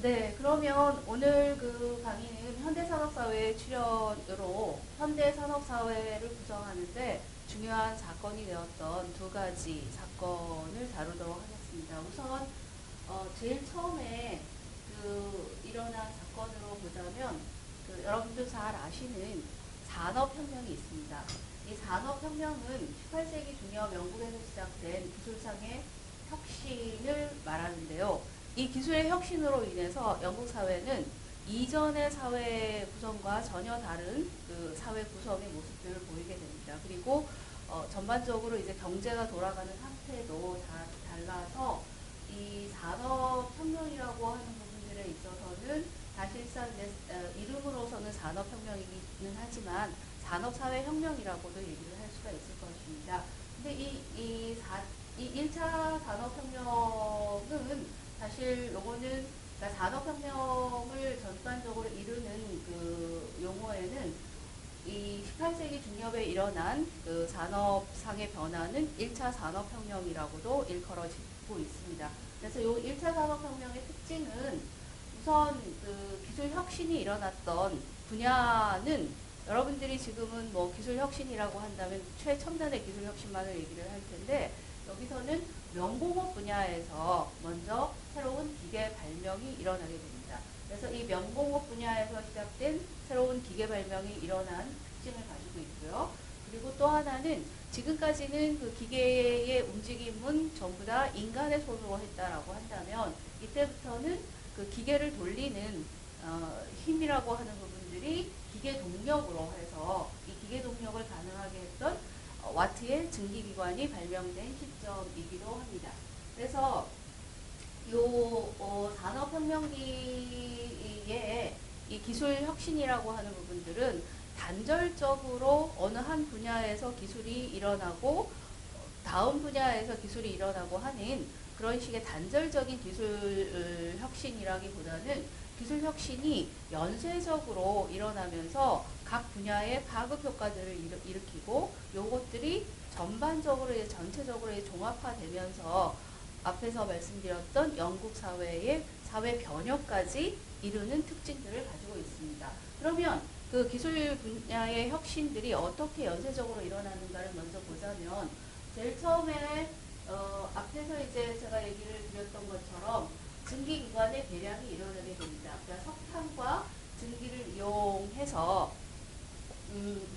네, 그러면 오늘 그 강의는 현대산업사회의 출현으로 현대산업사회를 구성하는데 중요한 사건이 되었던 두 가지 사건을 다루도록 하겠습니다. 우선 제일 처음에 일어난 사건으로 보자면 여러분들 잘 아시는 산업혁명이 있습니다. 이 산업혁명은 18세기 중엽 영국에서 시작된 기술상의 혁신을 말하는데요. 이 기술의 혁신으로 인해서 영국 사회는 이전의 사회 구성과 전혀 다른 그 사회 구성의 모습들을 보이게 됩니다. 그리고 전반적으로 이제 경제가 돌아가는 상태도 다 달라서 이 산업혁명이라고 하는 부분들에 있어서는 사실상 이름으로서는 산업혁명이기는 하지만 산업사회혁명이라고도 얘기를 할 수가 있을 것입니다. 근데 이 1차 산업혁명은 사실 요거는 그러니까 산업혁명을 전반적으로 이루는 그 용어에는 이 18세기 중엽에 일어난 그 산업상의 변화는 1차 산업혁명이라고도 일컬어지고 있습니다. 그래서 이 1차 산업혁명의 특징은 우선 그 기술 혁신이 일어났던 분야는 여러분들이 지금은 뭐 기술 혁신이라고 한다면 최첨단의 기술 혁신만을 얘기를 할 텐데 여기서는 명공업 분야에서 먼저 새로운 기계 발명이 일어나게 됩니다. 그래서 이 명공업 분야에서 시작된 새로운 기계 발명이 일어난 특징을 가지고 있고요. 그리고 또 하나는 지금까지는 그 기계의 움직임은 전부 다 인간의 손으로 했다라고 한다면 이때부터는 그 기계를 돌리는 힘이라고 하는 부분들이 기계 동력으로 해서 이 기계 동력을 가능하게 했던 와트의 증기기관이 발명된 시점이기도 합니다. 그래서 산업혁명기에 이 기술 혁신이라고 하는 부분들은 단절적으로 어느 한 분야에서 기술이 일어나고 다음 분야에서 기술이 일어나고 하는 그런 식의 단절적인 기술 혁신이라기보다는 기술 혁신이 연쇄적으로 일어나면서 각 분야의 파급 효과들을 일으키고 요것들이 전반적으로 전체적으로 종합화되면서 앞에서 말씀드렸던 영국 사회의 사회 변혁까지 이루는 특징들을 가지고 있습니다. 그러면 그 기술 분야의 혁신들이 어떻게 연쇄적으로 일어나는가를 먼저 보자면 제일 처음에 앞에서 이제 제가 얘기를 드렸던 것처럼 증기기관의 개량이 일어나게 됩니다. 그러니까 석탄과 증기를 이용해서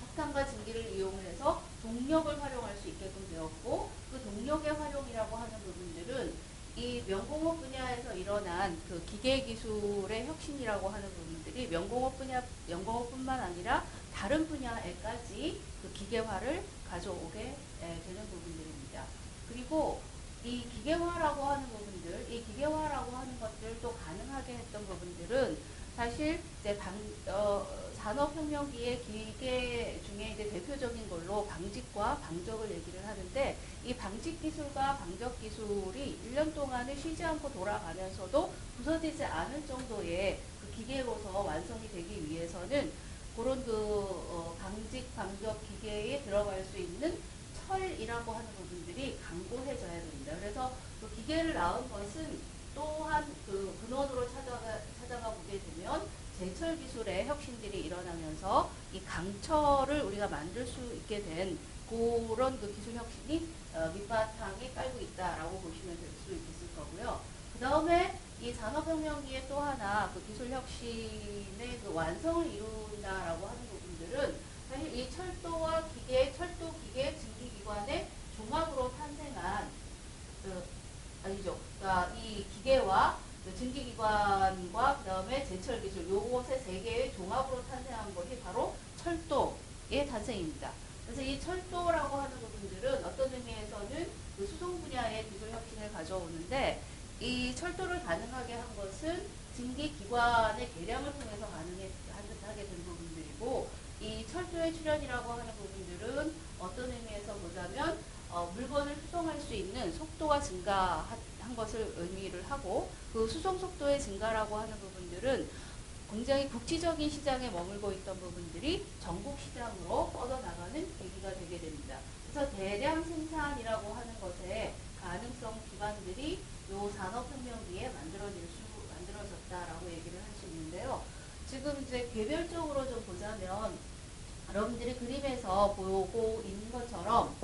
석탄과 증기를 이용해서 동력을 활용할 수 있게끔 되었고 그 동력의 활용이라고 하는 부분들은 이 명공업 분야에서 일어난 그 기계 기술의 혁신이라고 하는 부분들이 명공업뿐만 아니라 다른 분야에까지 그 기계화를 가져오게 되는 부분들입니다. 그리고 이 기계화라고 하는 부분들, 이 기계화라고 하는 것들을 또 가능하게 했던 부분들은 사실 이제 산업혁명기의 기계 중에 이제 대표적인 걸로 방직과 방적을 얘기를 하는데 이 방직 기술과 방적 기술이 1년 동안을 쉬지 않고 돌아가면서도 부서지지 않을 정도의 그 기계로서 완성이 되기 위해서는 그런 방직, 방적 기계에 들어갈 수 있는 철이라고 하는 부분들이 강고해져야 됩니다. 그래서 그 기계를 낳은 것은 또한 그 근원으로 찾아가 보게 되면 제철 기술의 혁신들이 일어나면서 이 강철을 우리가 만들 수 있게 된 그런 그 기술 혁신이 밑바탕에 깔고 있다라고 보시면 될 수 있을 거고요. 그 다음에 이 산업혁명기에 또 하나 그 기술 혁신의 그 완성을 이룬다라고 하는 부분들은 사실 이 철도와 기계, 철도 기계 증기기관의 종합으로 탄생한 아니죠. 그러니까 이 기계와 증기기관과 그 다음에 제철기술 요것의 세 개의 종합으로 탄생한 것이 바로 철도의 탄생입니다. 그래서 이 철도라고 하는 부분들은 어떤 의미에서는 그 수송 분야의 기술 혁신을 가져오는데 이 철도를 가능하게 한 것은 증기기관의 개량을 통해서 가능하게 된 부분들이고 이 철도의 출현이라고 하는 부분들은 어떤 의미에서 보자면 물건을 수송할 수 있는 속도가 증가한 것을 의미를 하고 그 수송 속도의 증가라고 하는 부분들은 굉장히 국지적인 시장에 머물고 있던 부분들이 전국 시장으로 뻗어나가는 계기가 되게 됩니다. 그래서 대량 생산이라고 하는 것에 가능성 기반들이 요 산업혁명기에 만들어졌다. 나타났다라고 얘기를 할 수 있는데요. 지금 이제 개별적으로 좀 보자면 여러분들이 그림에서 보고 있는 것처럼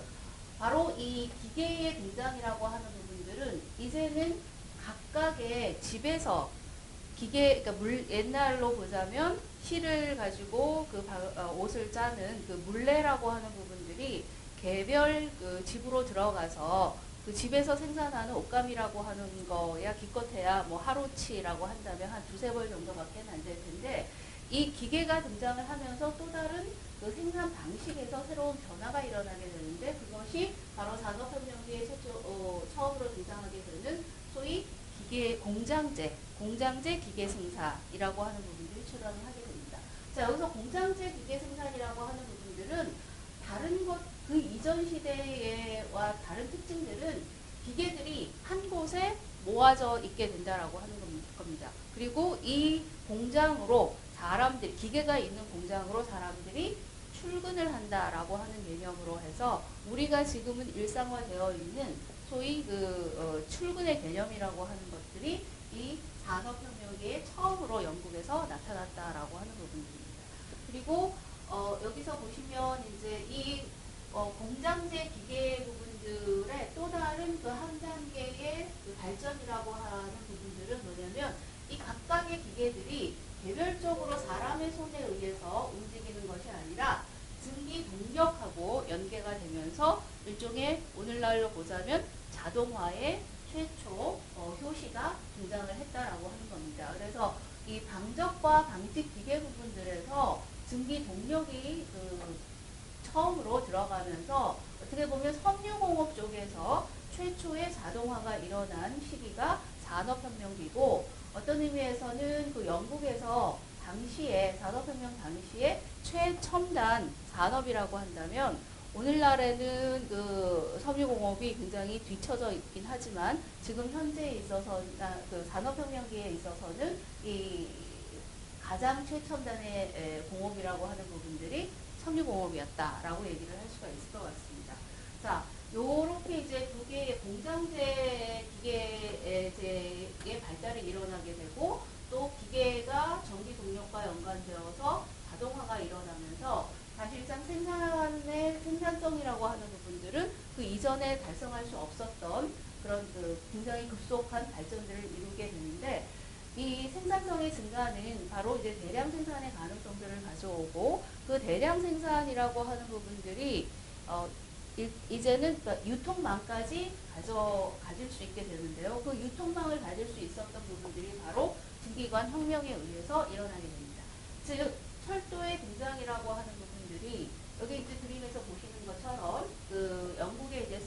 바로 이 기계의 등장이라고 하는 부분들은 이제는 각각의 집에서 기계, 그러니까 옛날로 보자면 실을 가지고 그 옷을 짜는 그 물레라고 하는 부분들이 개별 그 집으로 들어가서 그 집에서 생산하는 옷감이라고 하는 거야 기껏해야 뭐 하루치라고 한다면 한 두세 벌 정도밖에 안 될 텐데 이 기계가 등장을 하면서 또 다른 그 생산 방식에서 새로운 변화가 일어나게 되는데 그것이 바로 산업혁명 뒤에 처음으로 등장하게 되는 소위 기계 공장제 기계 생산이라고 하는 부분들이 출현을 하게 됩니다. 자, 여기서 공장제 기계 생산이라고 하는 부분들은 다른 것, 그 이전 시대와 다른 특징들은 기계들이 한 곳에 모아져 있게 된다라고 하는 겁니다. 그리고 이 공장으로 사람들, 기계가 있는 공장으로 사람들이 출근을 한다라고 하는 개념으로 해서 우리가 지금은 일상화되어 있는 소위 출근의 개념이라고 하는 것들이 이 산업혁명에 처음으로 영국에서 나타났다라고 하는 부분입니다. 그리고 여기서 보시면 이제 이 공장제 기계 부분들의 또 다른 그 한 단계의 그 발전이라고 하는 부분들은 뭐냐면 이 각각의 기계들이 개별적으로 사람의 손에 의해서 움직이는 것이 아니라 증기 동력하고 연계가 되면서 일종의 오늘날로 보자면 자동화의 최초 효시가 등장을 했다라고 하는 겁니다. 그래서 이 방적과 방직 기계 부분들에서 증기 동력이 처음으로 들어가면서 어떻게 보면 섬유공업 쪽에서 최초의 자동화가 일어난 시기가 산업혁명기고 어떤 의미에서는 그 영국에서 당시에 산업혁명 당시에 최첨단 산업이라고 한다면 오늘날에는 그 섬유공업이 굉장히 뒤처져 있긴 하지만 지금 현재에 있어서 그 산업혁명기에 있어서는 이 가장 최첨단의 공업이라고 하는 부분들이 섬유공업이었다라고 얘기를 할 수가 있을 것 같습니다. 자, 요렇게 이제 두 개의 공장제 기계의 발달이 일어나게 되고 또 기계가 전기 동력과 연관되어서 자동화가 일어나면서 사실상 생산의 생산성이라고 하는 부분들은 그 이전에 달성할 수 없었던 그런 그 굉장히 급속한 발전들을 이루게 되는데 이 생산성의 증가는 바로 이제 대량 생산의 가능성들을 가져오고 그 대량 생산이라고 하는 부분들이 이제는 그러니까 유통망까지 가질 수 있게 되는데요. 그 유통망을 가질 수 있었던 부분들이 바로 증기관 혁명에 의해서 일어나게 됩니다. 즉 철도의 등장이라고 하는 부분들이 여기 이제 그림에서 보시는 것처럼 그 영국의 이제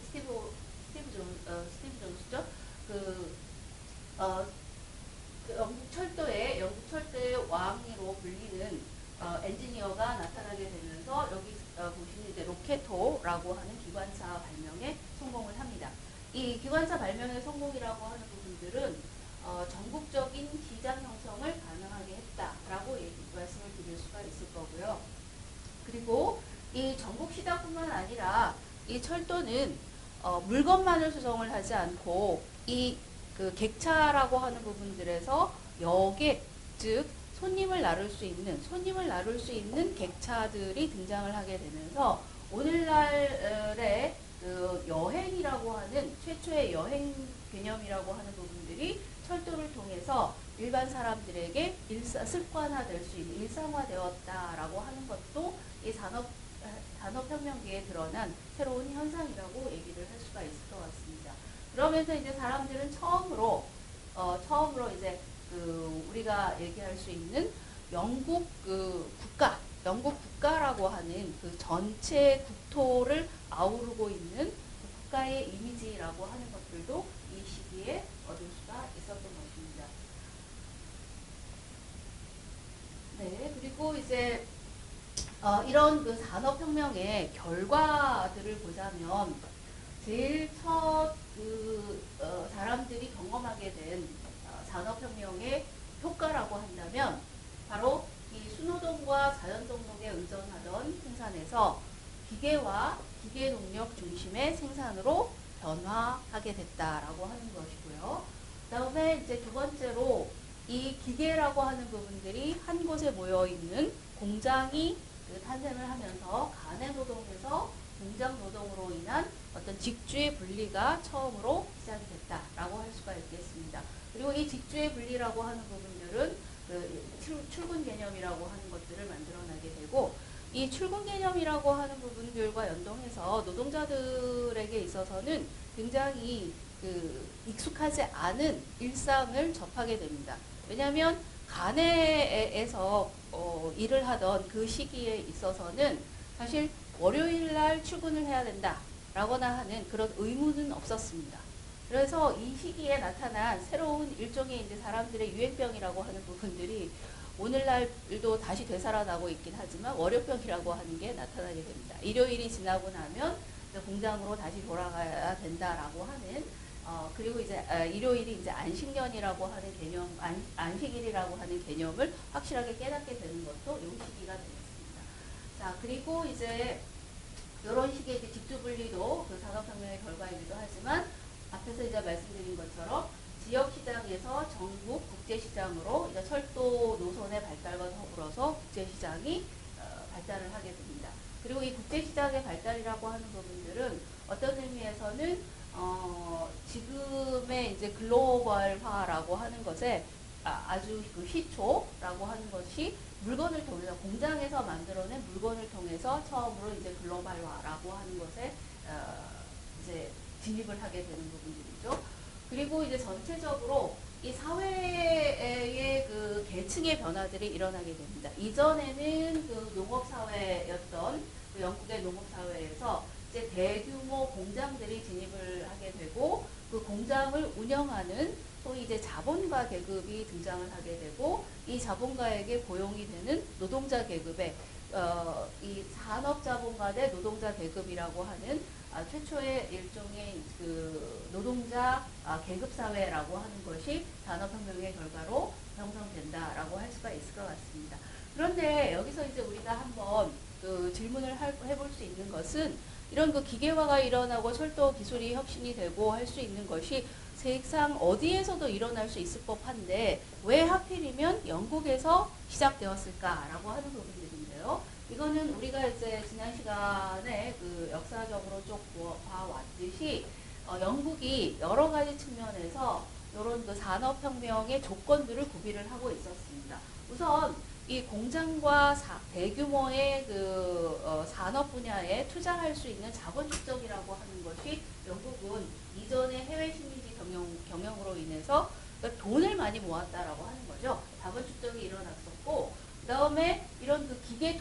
스티브 존스죠. 영국 철도의 왕으로 불리는 엔지니어가 나타나게 되면서 여기 보시는 이제 로켓호라고 하는 기관차 발명에 성공을 합니다. 이 기관차 발명의 성공이라고 하는 부분들은 전국적인 시장 형성을 가능하게 했다라고 말씀을 드릴 수가 있을 거고요. 그리고 이 전국 시장뿐만 아니라 이 철도는 물건만을 수송을 하지 않고 이 그 객차라고 하는 부분들에서 여객 즉 손님을 나를 수 있는 객차들이 등장을 하게 되면서 오늘날의 그 여행이라고 하는 최초의 여행 개념이라고 하는 부분들이 철도를 통해서 일반 사람들에게 습관화될 수 있는 일상화되었다라고 하는 것도 이 산업혁명기에 드러난 새로운 현상이라고 얘기를 할 수가 있을 것 같습니다. 그러면서 이제 사람들은 처음으로 이제 우리가 얘기할 수 있는 영국 국가라고 하는 그 전체 국토를 아우르고 있는 국가의 이미지라고 하는 것들도 이 시기에 얻을 수가 있었던 것입니다. 네, 그리고 이제 이런 그 산업혁명의 결과들을 보자면 제일 첫 사람들이 경험하게 된 산업혁명의 효과라고 한다면 바로 이 수노동과 자연동력에 의존하던 생산에서 기계와 기계동력 중심의 생산으로 변화하게 됐다라고 하는 것이고요. 그다음에 이제 두 번째로 이 기계라고 하는 부분들이 한 곳에 모여 있는 공장이 그 탄생을 하면서 간의 노동에서 공장 노동으로 인한 어떤 직주의 분리가 처음으로 시작이 됐다라고 할 수가 있겠습니다. 그리고 이 직주의 분리라고 하는 부분들은 그 출근 개념이라고 하는 것들을 만들어내게 되고, 이 출근 개념이라고 하는 부분들과 연동해서 노동자들에게 있어서는 굉장히 그 익숙하지 않은 일상을 접하게 됩니다. 왜냐하면 간에에서 일을 하던 그 시기에 있어서는 사실 월요일 날 출근을 해야 된다라거나 하는 그런 의무는 없었습니다. 그래서 이 시기에 나타난 새로운 일종의 이제 사람들의 유행병이라고 하는 부분들이 오늘날도 다시 되살아나고 있긴 하지만 월요병이라고 하는 게 나타나게 됩니다. 일요일이 지나고 나면 공장으로 다시 돌아가야 된다라고 하는 그리고 이제 일요일이 이제 안식년이라고 하는 개념, 안식일이라고 하는 개념을 확실하게 깨닫게 되는 것도 이 시기가 되겠습니다. 자, 그리고 이제 이런 식의 이제 직주분리도 그 산업혁명의 결과이기도 하지만 앞에서 이제 말씀드린 것처럼 지역시장에서 전국 국제시장으로 이제 철도 노선의 발달과 더불어서 국제시장이 발달을 하게 됩니다. 그리고 이 국제시장의 발달이라고 하는 부분들은 어떤 의미에서는 지금의 이제 글로벌화라고 하는 것에 아주 그 시초라고 하는 것이 물건을 통해서 공장에서 만들어낸 물건을 통해서 처음으로 이제 글로벌화라고 하는 것에 이제 진입을 하게 되는 부분들이죠. 그리고 이제 전체적으로 이 사회의 그 계층의 변화들이 일어나게 됩니다. 이전에는 그 농업사회였던 그 영국의 농업사회에서 이제 대규모 공장들이 진입을 하게 되고 그 공장을 운영하는 소위 이제 자본가 계급이 등장을 하게 되고 이 자본가에게 고용이 되는 노동자 계급의 이 산업자본가 대 노동자 계급이라고 하는 최초의 일종의 그 노동자 계급사회라고 하는 것이 산업혁명의 결과로 형성된다라고 할 수가 있을 것 같습니다. 그런데 여기서 이제 우리가 한번 그 질문을 해볼 수 있는 것은 이런 그 기계화가 일어나고 철도 기술이 혁신이 되고 할 수 있는 것이 세상 어디에서도 일어날 수 있을 법한데 왜 하필이면 영국에서 시작되었을까라고 하는 부분들인데요. 이거는 우리가 이제 지난 시간에 그 역사적으로 쭉 봐왔듯이 영국이 여러 가지 측면에서 이런 그 산업혁명의 조건들을 구비를 하고 있었습니다. 우선 이 공장과 대규모의 그 산업 분야에 투자할 수 있는 자본 축적이라고 하는 것이 영국은 이전의 해외 식민지 경영으로 인해서 그러니까 돈을 많이 모았다라고 하는 거죠. 자본 축적이 일어났었고, 그 다음에 이런 그 기계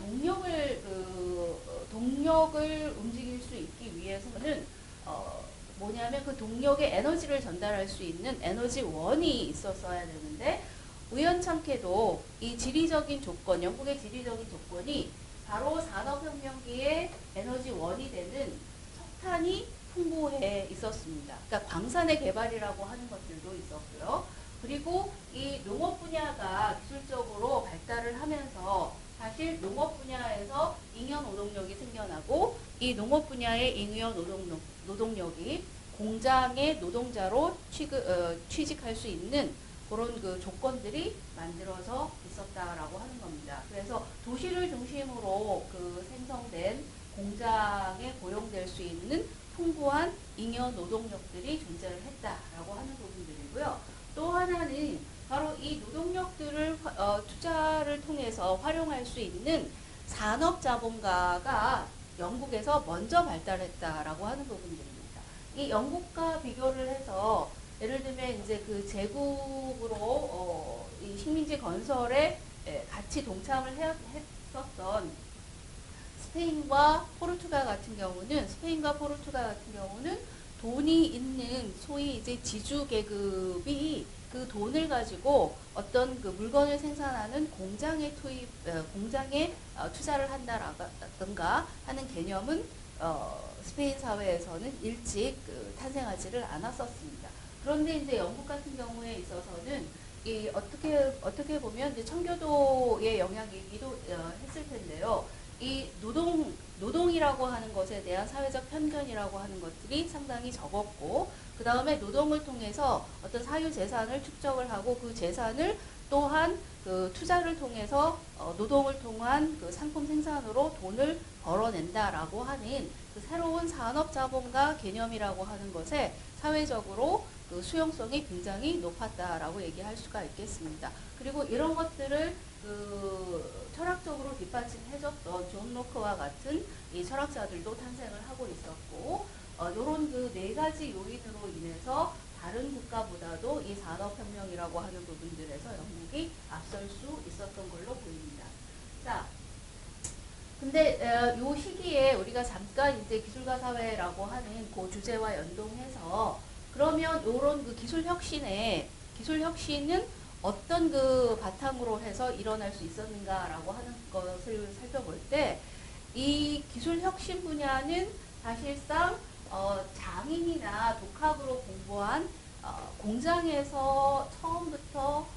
동력을 움직일 수 있기 위해서는 뭐냐면 그 동력에 에너지를 전달할 수 있는 에너지원이 있었어야 되는데 우연찮게도 이 지리적인 조건, 영국의 지리적인 조건이 바로 산업혁명기의 에너지원이 되는 석탄이 풍부해 있었습니다. 그러니까 광산의 개발이라고 하는 것들도 있었고요. 그리고 이 농업 분야가 기술적으로 발달을 하면서 사실 농업 분야에서 잉여 노동력이 생겨나고 이 농업 분야의 잉여 노동력이 공장의 노동자로 취직할 수 있는 그런 그 조건들이 만들어져 있었다라고 하는 겁니다. 그래서 도시를 중심으로 그 생성된 공장에 고용될 수 있는 풍부한 잉여 노동력들이 존재를 했다라고 하는 부분들이고요. 또 하나는 바로 이 노동력들을 투자를 통해서 활용할 수 있는 산업자본가가 영국에서 먼저 발달했다라고 하는 부분들입니다. 이 영국과 비교를 해서 예를 들면 이제 그 제국으로 이 식민지 건설에 같이 동참을 했었던 스페인과 포르투갈 같은 경우는 돈이 있는 소위 이제 지주 계급이 그 돈을 가지고 어떤 그 물건을 생산하는 공장에 투자를 한다라든가 하는 개념은 스페인 사회에서는 일찍 탄생하지를 않았었습니다. 그런데 이제 영국 같은 경우에 있어서는 어떻게 보면 이제 청교도의 영향이기도 했을 텐데요. 이 노동이라고 하는 것에 대한 사회적 편견이라고 하는 것들이 상당히 적었고, 그 다음에 노동을 통해서 어떤 사유재산을 축적을 하고 그 재산을 또한 그 투자를 통해서 노동을 통한 그 상품 생산으로 돈을 벌어낸다라고 하는 그 새로운 산업자본가 개념이라고 하는 것에 사회적으로 그 수용성이 굉장히 높았다라고 얘기할 수가 있겠습니다. 그리고 이런 것들을 그 철학적으로 뒷받침해줬던 존 로크와 같은 이 철학자들도 탄생을 하고 있었고, 요런 그 네 가지 요인으로 인해서 다른 국가보다도 이 산업혁명이라고 하는 부분들에서 영국이 앞설 수 있었던 걸로 보입니다. 자, 근데 요 시기에 우리가 잠깐 이제 기술가 사회라고 하는 그 주제와 연동해서 그러면 요런 그 기술 혁신은 어떤 그 바탕으로 해서 일어날 수 있었는가라고 하는 것을 살펴볼 때 이 기술 혁신 분야는 사실상 장인이나 독학으로 공부한 공장에서 처음부터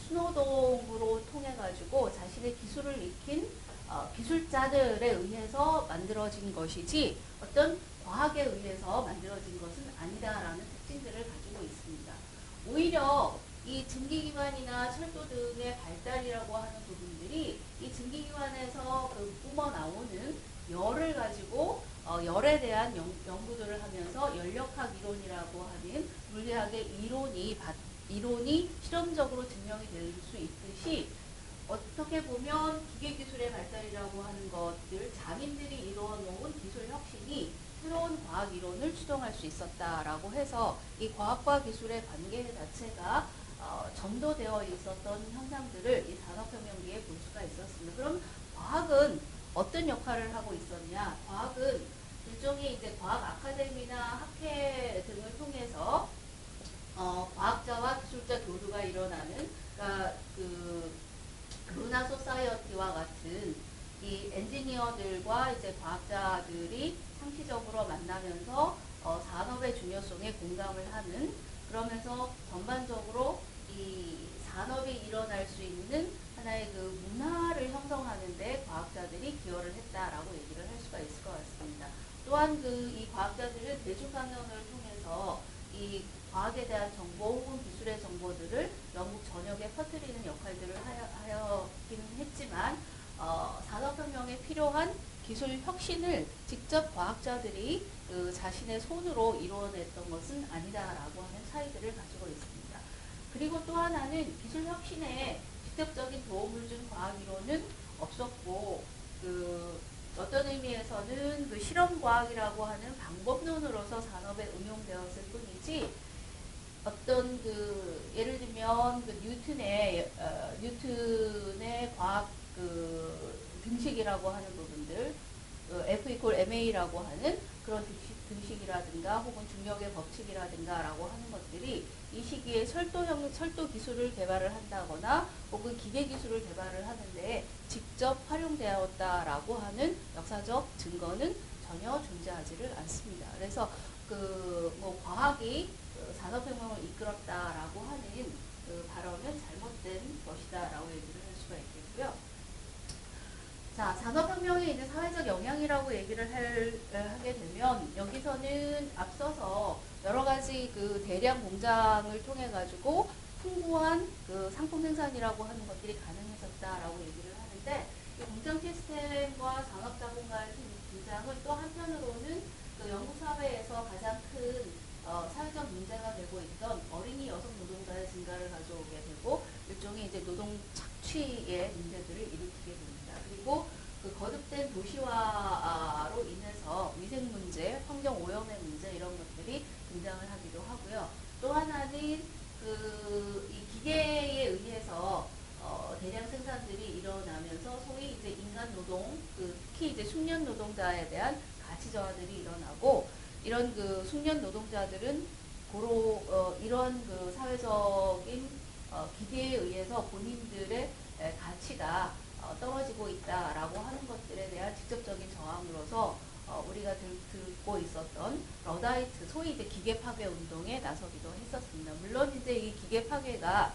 수노동으로 통해 가지고 자신의 기술을 익힌 기술자들에 의해서 만들어진 것이지 어떤 과학에 의해서 만들어진 것은 아니다라는 특징들을 가지고 있습니다. 오히려 이 증기기관이나 철도 등의 발달이라고 하는 부분들이 이 증기기관에서 그 뿜어나오는 열을 가지고 열에 대한 연구들을 하면서 연력학 이론이라고 하는 물리학의 이론이 실험적으로 증명이 될 수 있듯이 어떻게 보면 기계기술의 발달이라고 하는 것들, 장인들이 이뤄놓은 기술 혁신이 새로운 과학 이론을 추동할 수 있었다라고 해서 이 과학과 기술의 관계 자체가 전도되어 있었던 현상들을 이 산업혁명 뒤에 볼 수가 있었습니다. 그럼 과학은 어떤 역할을 하고 있었냐? 과학은 일종의 이제 과학 아카데미나 학회 등을 통해서 과학자와 기술자 교류가 일어나는, 그러니까 그 루나 소사이어티와 같은 이 엔지니어들과 이제 과학자들이 상시적으로 만나면서 산업의 중요성에 공감을 하는, 그러면서 전반적으로 이 산업이 일어날 수 있는 하나의 그 문화를 형성하는데 과학자들이 기여를 했다라고 얘기를 할 수가 있을 것 같습니다. 또한 그 이 과학자들은 대중강연을 통해서 이 과학에 대한 정보 혹은 기술의 정보들을 영국 전역에 퍼뜨리는 역할들을 하였긴 했지만 산업혁명에 필요한 기술 혁신을 직접 과학자들이 그 자신의 손으로 이루어냈던 것은 아니다라고 하는 차이들을 가지고 있습니다. 그리고 또 하나는 기술 혁신에 직접적인 도움을 준 과학이론은 없었고, 그 어떤 의미에서는 그 실험과학이라고 하는 방법론으로서 산업에 응용되었을 뿐이지 어떤 그 예를 들면 그 뉴튼의 과학 그 등식이라고 하는 부분들, F=ma라고 하는 그런 등식이라든가 혹은 중력의 법칙이라든가라고 하는 것들이 이 시기에 철도 기술을 개발을 한다거나 혹은 기계 기술을 개발을 하는데 직접 활용되었다라고 하는 역사적 증거는 전혀 존재하지를 않습니다. 그래서 그 뭐 과학이 산업혁명을 이끌었다라고 하는 그 발언은 잘못된 것이다라고 얘기를 할 수가 있겠고요. 자, 산업혁명의 이제 사회적 영향이라고 얘기를 하게 되면 여기서는 앞서서 여러 가지 그 대량 공장을 통해 가지고 풍부한 그 상품 생산이라고 하는 것들이 가능해졌다라고 얘기를 하는데 이 공장 시스템과 산업 자본가의 등장은 또 한편으로는 그 영국 사회에서 가장 큰 사회적 문제가 되고 있던 어린이 여성 노동자의 증가를 가져오게 되고 일종의 이제 노동 착취의 문제들을 일으키게 됩니다. 그리고 그 거듭된 도시화로 인해서 위생 문제, 환경 오염의 문제 이런 것들이 등장을 하기도 하고요. 또 하나는 그 이 기계에 의해서 대량 생산들이 일어나면서 소위 이제 인간 노동, 그 특히 이제 숙련 노동자에 대한 가치 저하들이 일어나고 이런 그 숙련 노동자들은 고로 이런 그 사회적인 기대에 의해서 본인들의 가치가 떨어지고 있다라고 하는 것들에 대한 직접적인 저항으로서 우리가 듣고 있었던 러다이트, 소위 이제 기계 파괴 운동에 나서기도 했었습니다. 물론 이제 이 기계 파괴가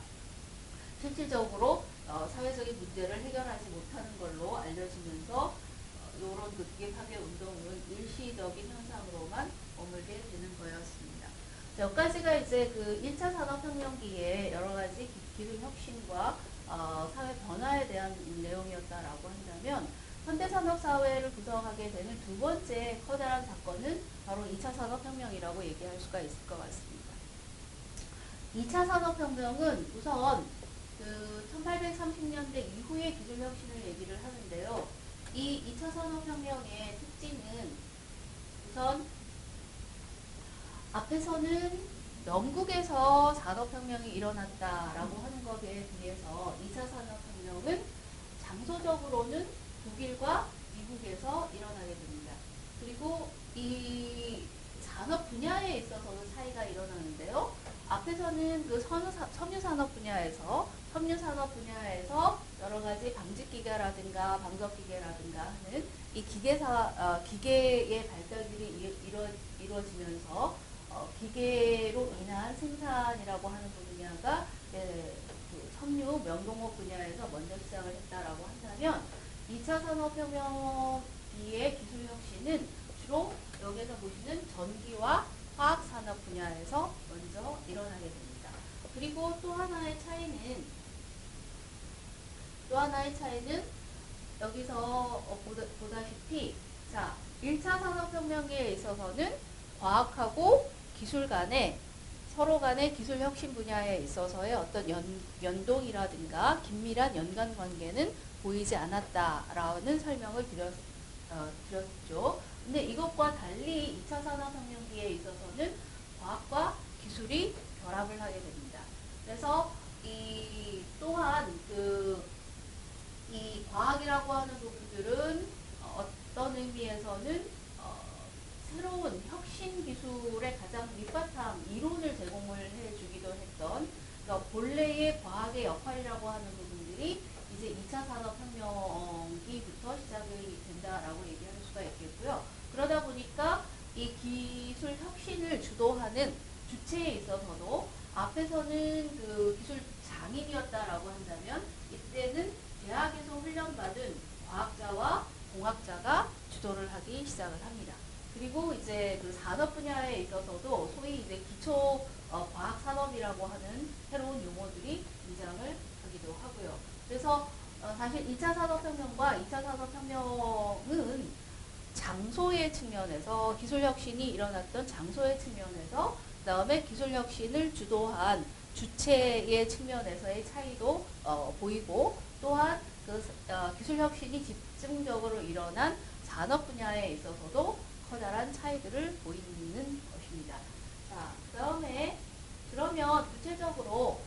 실질적으로 사회적인 문제를 해결하지 못하는 걸로 알려지면서 이런 그 기계 파괴 운동은 일시적인 현상으로만 머물게 되는 거였습니다. 여기까지가 이제 그 1차 산업혁명기에 여러 가지 기술 혁신과 사회 변화에 대한 내용이었다라고 한다면, 현대산업사회를 구성하게 되는 두 번째 커다란 사건은 바로 2차 산업혁명이라고 얘기할 수가 있을 것 같습니다. 2차 산업혁명은 우선 그 1830년대 이후의 기술혁신을 얘기를 하는데요. 이 2차 산업혁명의 특징은 우선 앞에서는 영국에서 산업혁명이 일어났다라고 하는 것에 비해서 2차 산업혁명은 장소적으로는 독일과 미국에서 일어나게 됩니다. 그리고 이 산업 분야에 있어서도 차이가 일어나는데요. 앞에서는 그 섬유산업 분야에서 여러 가지 방직기계라든가 방석기계라든가 하는 이 기계의 발달들이 이루어지면서 기계로 인한 생산이라고 하는 분야가 그 섬유 명동업 분야에서 먼저 시작을 했다라고 한다면, 2차 산업혁명기의 기술혁신은 주로 여기서 보시는 전기와 화학산업 분야에서 먼저 일어나게 됩니다. 그리고 또 하나의 차이는 여기서 보다시피, 자, 1차 산업혁명에 있어서는 과학하고 기술 간의 서로 간의 기술 혁신 분야에 있어서의 어떤 연동이라든가 긴밀한 연관 관계는 보이지 않았다라는 설명을 드렸죠. 근데 이것과 달리 2차 산업혁명기에 있어서는 과학과 기술이 결합을 하게 됩니다. 그래서 또한 이 과학이라고 하는 부분들은 어떤 의미에서는 새로운 혁신 기술의 가장 밑바탕 이론을 제공을 해주기도 했던, 그러니까 본래의 과학의 역할이라고 하는 부분들이 이제 2차 산업혁명기부터 시작이 된다라고 얘기할 수가 있겠고요. 그러다 보니까 이 기술 혁신을 주도하는 주체에 있어서도 앞에서는 그 기술 장인이었다라고 한다면, 이때는 대학에서 훈련받은 과학자와 공학자가 주도를 하기 시작을 합니다. 그리고 이제 그 산업 분야에 있어서도 소위 이제 기초 과학 산업이라고 하는 새로운 용어들이 등장을 하기도 하고요. 그래서 사실 2차 산업혁명과 2차 산업혁명은 장소의 측면에서, 기술혁신이 일어났던 장소의 측면에서, 그 다음에 기술혁신을 주도한 주체의 측면에서의 차이도 보이고, 또한 그 기술혁신이 집중적으로 일어난 산업 분야에 있어서도 커다란 차이들을 보이는 것입니다. 자, 그러면 구체적으로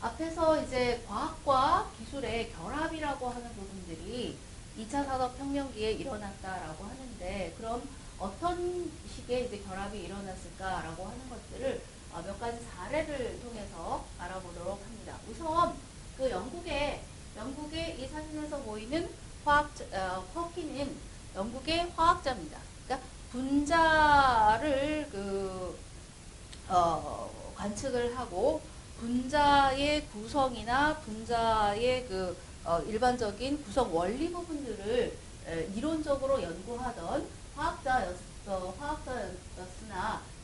앞에서 이제 과학과 기술의 결합이라고 하는 부분들이 2차 산업혁명기에 일어났다라고 하는데, 그럼 어떤 식의 이제 결합이 일어났을까라고 하는 것들을 몇 가지 사례를 통해서 알아보도록 합니다. 우선 그 영국의 이 사진에서 보이는 퍼키는 영국의 화학자입니다. 그러니까 분자를 관측을 하고, 분자의 구성이나 분자의 일반적인 구성 원리 부분들을 이론적으로 연구하던 화학자였으나,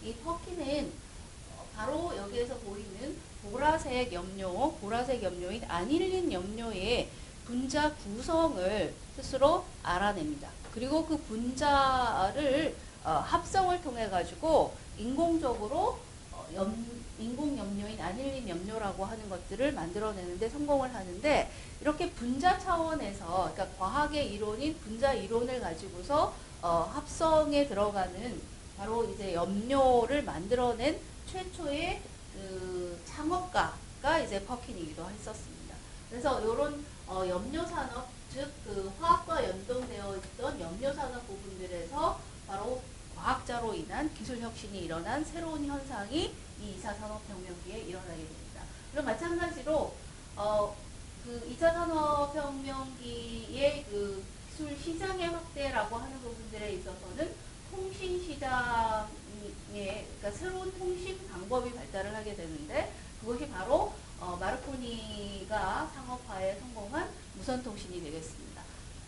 이 퍼키는 바로 여기에서 보이는 보라색 염료인 아닐린 염료의 분자 구성을 스스로 알아냅니다. 그리고 그 분자를 합성을 통해 가지고 인공적으로 인공 염료인 아닐린 염료라고 하는 것들을 만들어내는데 성공을 하는데, 이렇게 분자 차원에서, 그러니까 과학의 이론인 분자 이론을 가지고서 합성에 들어가는 바로 이제 염료를 만들어낸 최초의 그 창업가가 이제 퍼킨이기도 했었습니다. 그래서 이런 염료 산업, 즉 그 화학과 연동되어 있던 염료 산업 부분들에서 바로 과학자로 인한 기술 혁신이 일어난 새로운 현상이 이 2차 산업혁명기에 일어나게 됩니다. 그럼 마찬가지로 그 2차 산업혁명기의 그 기술 시장의 확대라고 하는 부분들에 있어서는 통신 시장에, 그러니까 새로운 통신 방법이 발달을 하게 되는데, 그것이 바로 마르코니가 상업화에 성공한 무선통신이 되겠습니다.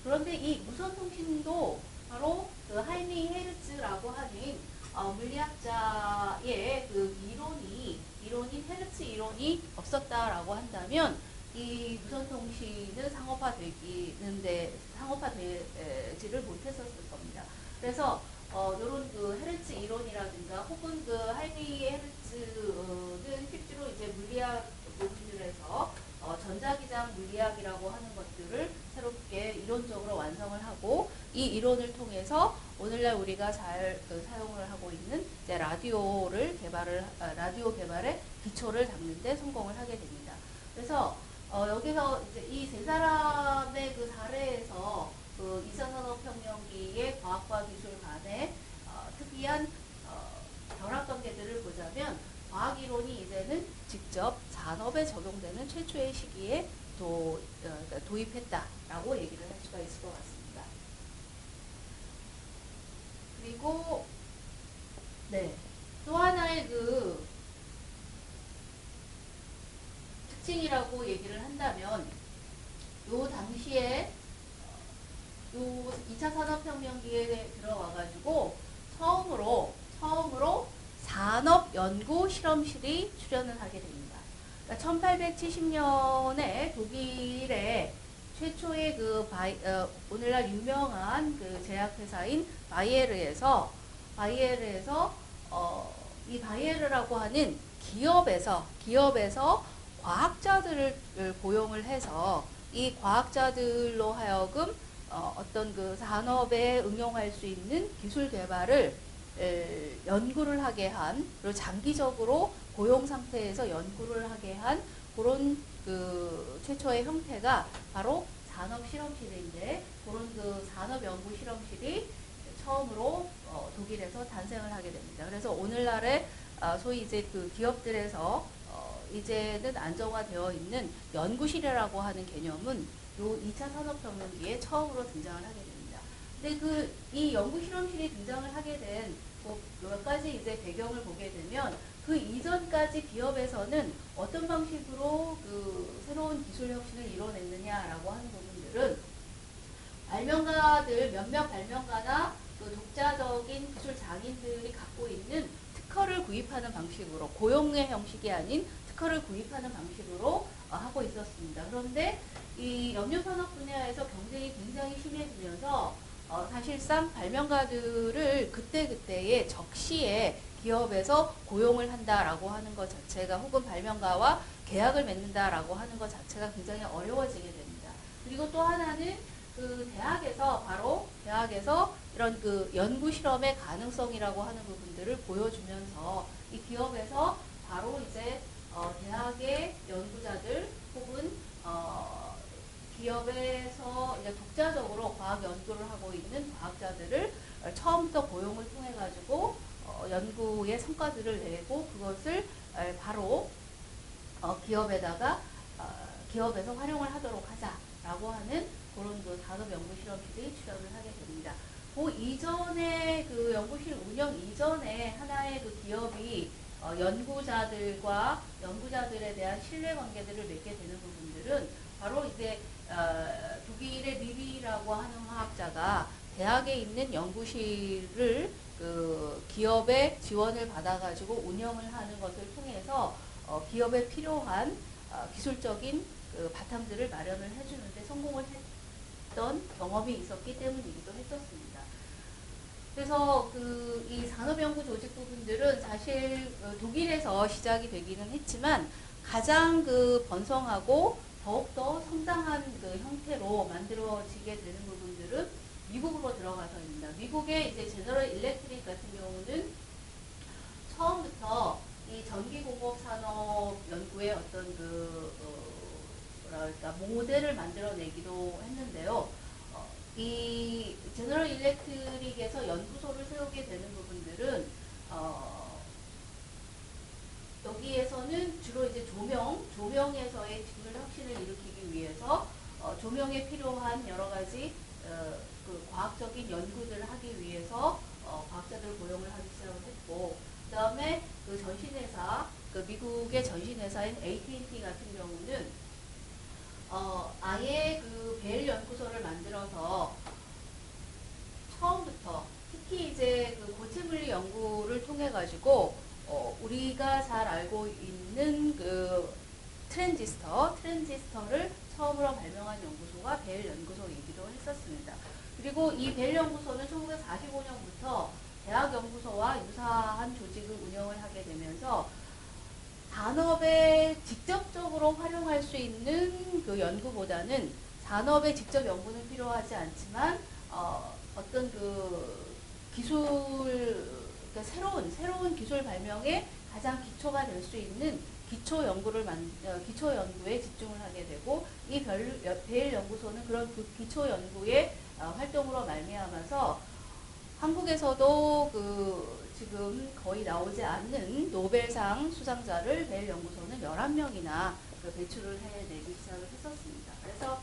그런데 이 무선통신도 바로 그 하이니 헤르츠라고 하는 물리학자의 그 이론인 헤르츠 이론이 없었다라고 한다면 이 무선통신은 상업화되지를 못했었을 겁니다. 그래서 요런 그 헤르츠 이론이라든가 혹은 그 하이니 헤르츠는 실제로 이제 물리학 부분들에서 전자기장 물리학이라고 하는 것들을 새롭게 이론적으로 완성을 하고 이 이론을 통해서 오늘날 우리가 잘 사용을 하고 있는 이제 라디오 개발의 기초를 잡는 데 성공을 하게 됩니다. 그래서 여기서 이제 이 세 사람의 그 사례에서 그 2차 산업혁명기의 과학과 기술 간의 특이한 결합관계들을 보자면 과학 이론이 이제는 직접 산업에 적용되는 최초의 시기에 도입했다라고 얘기를 할 수가 있을 것 같습니다. 그리고 또 하나의 그 특징이라고 얘기를 한다면 요 당시에 요 2차 산업혁명기에 들어와가지고 처음으로 산업연구실험실이 출현을 하게 됩니다. 그러니까 1870년에 독일의 최초의 그 오늘날 유명한 그 제약회사인 바이에르에서 이 바이에르라고 하는 기업에서 과학자들을 고용을 해서 이 과학자들로 하여금 어떤 그 산업에 응용할 수 있는 기술 개발을 연구를 하게 한, 그리고 장기적으로 고용 상태에서 연구를 하게 한 그런 그 최초의 형태가 바로 산업실험실인데, 그런 그 산업연구실험실이 처음으로 독일에서 탄생을 하게 됩니다. 그래서 오늘날의 소위 이제 그 기업들에서 이제는 안정화되어 있는 연구실이라고 하는 개념은 요 2차 산업혁명기에 처음으로 등장을 하게 됩니다. 근데 이 연구실험실이 등장을 하게 된 몇 가지 이제 배경을 보게 되면 그 이전까지 기업에서는 어떤 방식으로 그 새로운 기술 혁신을 이뤄냈느냐라고 하는 부분들은 몇몇 발명가나 그 독자적인 기술 장인들이 갖고 있는 특허를 구입하는 방식으로, 고용의 형식이 아닌 특허를 구입하는 방식으로 하고 있었습니다. 그런데 이 염료산업 분야에서 경쟁이 굉장히 심해지면서 사실상 발명가들을 그때그때의 적시에 기업에서 고용을 한다라고 하는 것 자체가, 혹은 발명가와 계약을 맺는다라고 하는 것 자체가 굉장히 어려워지게 됩니다. 그리고 또 하나는 그 대학에서 이런 그 연구 실험의 가능성이라고 하는 부분들을 보여주면서 이 기업에서 바로 이제 대학의 연구자들 혹은 기업에서 이제 독자적으로 과학 연구를 하고 있는 과학자들을 처음부터 고용을 통해 가지고 연구의 성과들을 내고 그것을 바로 기업에서 활용을 하도록 하자라고 하는 그런 그 산업연구실험실이 출연을 하게 됩니다. 그 이전에 그 연구실 운영 이전에 하나의 그 기업이 연구자들에 대한 신뢰관계들을 맺게 되는 부분들은 바로 이제 독일의 리비라고 하는 화학자가 대학에 있는 연구실을 그 기업의 지원을 받아가지고 운영을 하는 것을 통해서 기업에 필요한 기술적인 그 바탕들을 마련을 해주는데 성공을 했던 경험이 있었기 때문이기도 했었습니다. 그래서 이 산업연구 조직 부분들은 사실 독일에서 시작이 되기는 했지만 가장 그 번성하고 더욱더 성장한 그 형태로 만들어지게 되는 부분들은 미국으로 들어가서입니다. 미국의 이제 제너럴 일렉트릭 같은 경우는 처음부터 이 전기공업 산업 연구의 어떤 모델을 만들어내기도 했는데요. 이 제너럴 일렉트릭에서 연구소를 세우게 되는 부분들은 여기에서는 주로 이제 조명에서의 기술 혁신을 일으키기 위해서 조명에 필요한 여러 가지 그 과학적인 연구들을 하기 위해서 과학자들 고용을 하기 시작을 했고, 그 다음에 그 미국의 전신회사인 AT&T 같은 경우는 아예 그 벨 연구소를 만들어서 처음부터 특히 이제 그 고체물리 연구를 통해 가지고 우리가 잘 알고 있는 그 트랜지스터를 처음으로 발명한 연구소가 벨 연구소이기도 했었습니다. 그리고 이 벨 연구소는 1945년부터 대학 연구소와 유사한 조직을 운영을 하게 되면서 산업에 직접적으로 활용할 수 있는 그 연구보다는 산업에 직접 연구는 필요하지 않지만 어떤 그 기술, 그러니까 새로운 기술 발명에 가장 기초가 될 수 있는 기초 연구에 집중을 하게 되고 이 벨 연구소는 그런 그 기초 연구의 활동으로 말미암아서 한국에서도 그 지금 거의 나오지 않는 노벨상 수상자를 벨 연구소는 11명이나 그 배출을 해내기 시작을 했었습니다. 그래서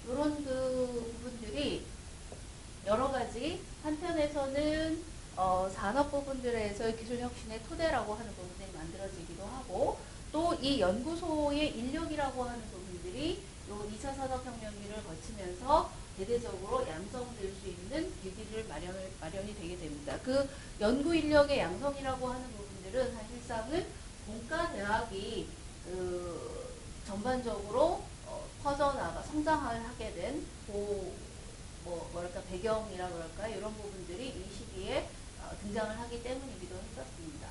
이런 그 부분들이 여러 가지 한편에서는 산업 부분들에서의 기술 혁신의 토대라고 하는 부분들이 만들어지기도 하고 또 이 연구소의 인력이라고 하는 부분들이 요 2차 산업혁명기를 거치면서 대대적으로 양성될 수 있는 계기를 마련이 되게 됩니다. 그 연구 인력의 양성이라고 하는 부분들은 사실상은 공과대학이 전반적으로 퍼져나가 성장을 하게 된 뭐랄까 배경이라 그럴까 이런 부분들이 이 시기에 등장을 하기 때문이기도 했었습니다.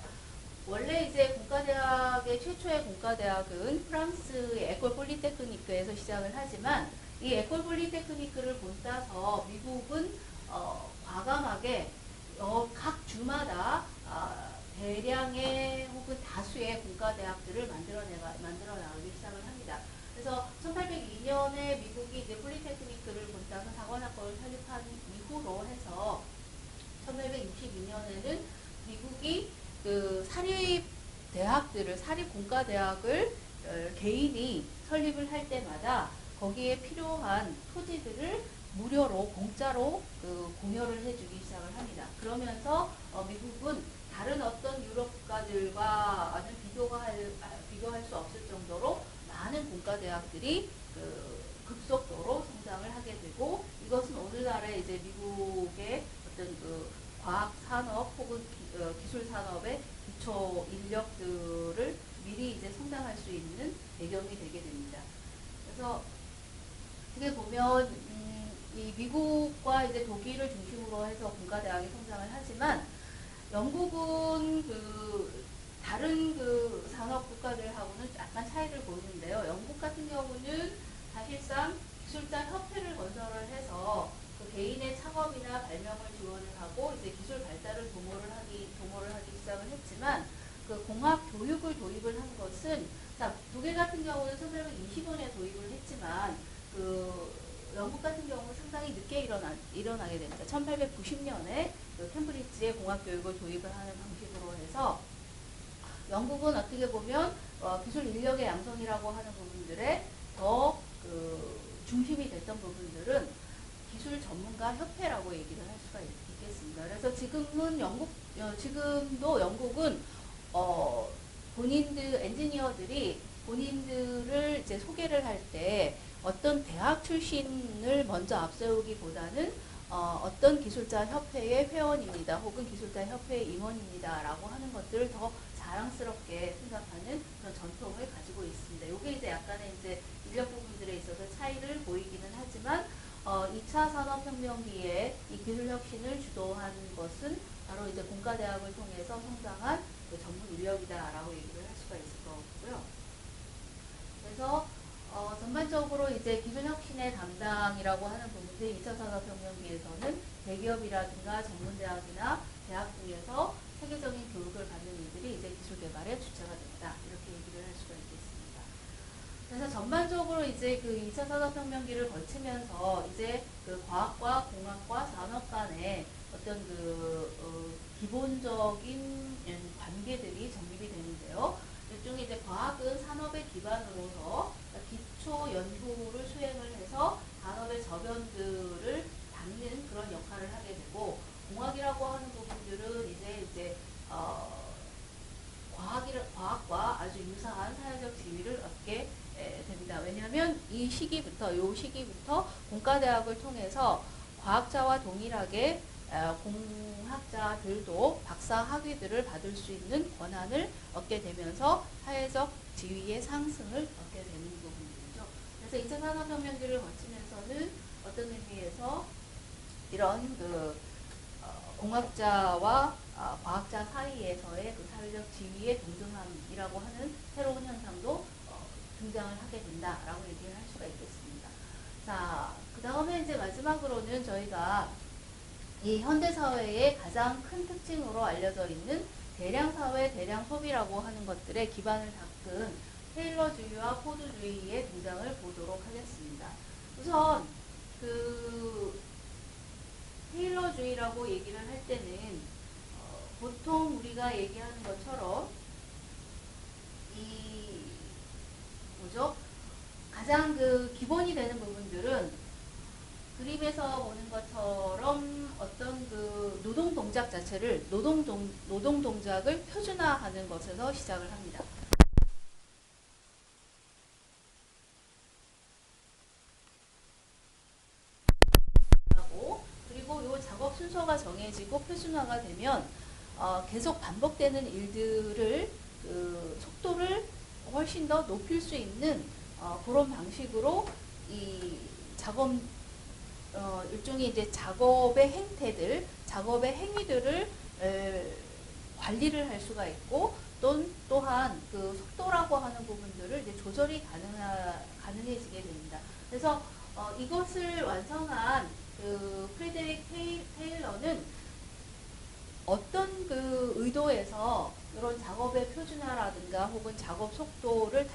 원래 이제 공과대학의 최초의 공과대학은 프랑스의 에콜 폴리테크니크에서 시작을 하지만 이 에콜 폴리테크니크를 본따서 미국은 과감하게 각 주마다 대량의 혹은 다수의 공과대학들을 만들어 나가기 시작을 합니다. 그래서 1802년에 미국이 이제 폴리테크니크를 본따서 사관학과를 설립한 이후로 해서 1862년에는 미국이 그 사립 공과대학을 개인이 설립을 할 때마다 거기에 필요한 토지들을 무료로 공짜로 그 공여를 해주기 시작을 합니다. 그러면서 미국은 다른 어떤 유럽 국가들과는 비교할 수 없을 정도로 많은 공과대학들이 급속도로 성장을 하게 되고 이것은 오늘날의 이제 미국의 어떤 그 과학 산업 혹은 기술 산업의 기초 인력들을 미리 이제 성장할 수 있는 배경이 되게 됩니다. 그래서 어떻게 보면 이 미국과 이제 독일을 중심으로 해서 공과대학이 성장을 하지만 영국은 그 다른 그 산업 국가들하고는 약간 차이를 보이는데요. 영국 같은 경우는 사실상 기술자 협회를 건설을 해서 그 개인의 창업이나 발명을 지원을 하고 이제 기술 발달을 도모를 하기 시작을 했지만 그 공학 교육을 도입을 한 것은 독일 같은 경우는 1820년에 도입을 했지만 그 영국 같은 경우는 상당히 늦게 일어나게 됩니다. 1890년에 그 캠브리지에 공학 교육을 도입을 하는 방식으로 해서 영국은 어떻게 보면 기술 인력의 양성이라고 하는 부분들에 더 그 중심이 됐던 부분들은 기술 전문가 협회라고 얘기를 할 수가 있겠습니다. 그래서 지금도 영국은 엔지니어들이 본인들을 이제 소개를 할 때 어떤 대학 출신을 먼저 앞세우기보다는 어떤 기술자 협회의 회원입니다. 혹은 기술자 협회의 임원입니다. 라고 하는 것들을 더 자랑스럽게 생각하는 그런 전통을 가지고 있습니다. 이게 이제 약간의 이제 인력 부분들에 있어서 차이를 보이기는 하지만 2차 산업혁명기에 이 기술 혁신을 주도한 것은 바로 이제 공과대학을 통해서 성장한 그 전문 인력이다라고 얘기를 할 수가 있을 것 같고요. 그래서 전반적으로 이제 기술 혁신의 담당이라고 하는 부분들 2차 산업혁명기에서는 대기업이라든가 전문대학이나 대학 중에서 세계적인 교육을 받는 이들이 이제 기술 개발의 주체가 된다. 이렇게 얘기를 할 수가 있겠습니다. 그래서 전반적으로 이제 그 2차 산업혁명기를 거치면서 이제 그 과학과 공학과 산업 간의 어떤 기본적인 관계들이 정립이 되는데요. 일종의 이제 과학은 산업의 기반으로서 기초 연구를 수행을 해서 산업의 저변들을 닦는 그런 역할을 하게 되고 공학이라고 하는 부분들은 이제 과학이라고 과학과 아주 유사한 사회적 지위를 얻게 됩니다. 왜냐하면 이 시기부터 공과대학을 통해서 과학자와 동일하게 공학자들도 박사 학위들을 받을 수 있는 권한을 얻게 되면서 사회적 지위의 상승을 얻게 되는 부분이죠. 그래서 2차 산업혁명기를 거치면서는 어떤 의미에서 이런 공학자와 과학자 사이에서의 그 사회적 지위의 동등함이라고 하는 새로운 현상도 등장을 하게 된다라고 얘기를 할 수가 있겠습니다. 자, 그 다음에 이제 마지막으로는 저희가 이 현대사회의 가장 큰 특징으로 알려져 있는 대량사회, 대량소비라고 하는 것들의 기반을 닦은 테일러주의와 포드주의의 등장을 보도록 하겠습니다. 우선 테일러주의라고 얘기를 할 때는 보통 우리가 얘기하는 것처럼 가장 기본이 되는 부분들은 그림에서 보는 것처럼 어떤 노동 동작 자체를 노동 동작을 표준화하는 것에서 시작을 합니다. 그리고 이 작업 순서가 정해지고 표준화가 되면 계속 반복되는 일들을 속도를 훨씬 더 높일 수 있는 그런 방식으로 이 작업 일종의 이제 작업의 행태들, 작업의 행위들을 관리를 할 수가 있고 또한 그 속도라고 하는 부분들을 이제 조절이 가능해지게 됩니다. 그래서 이것을 완성한 프레데릭 테일러는 어떤 의도에서 이런 작업의 표준화라든가 혹은 작업 속도를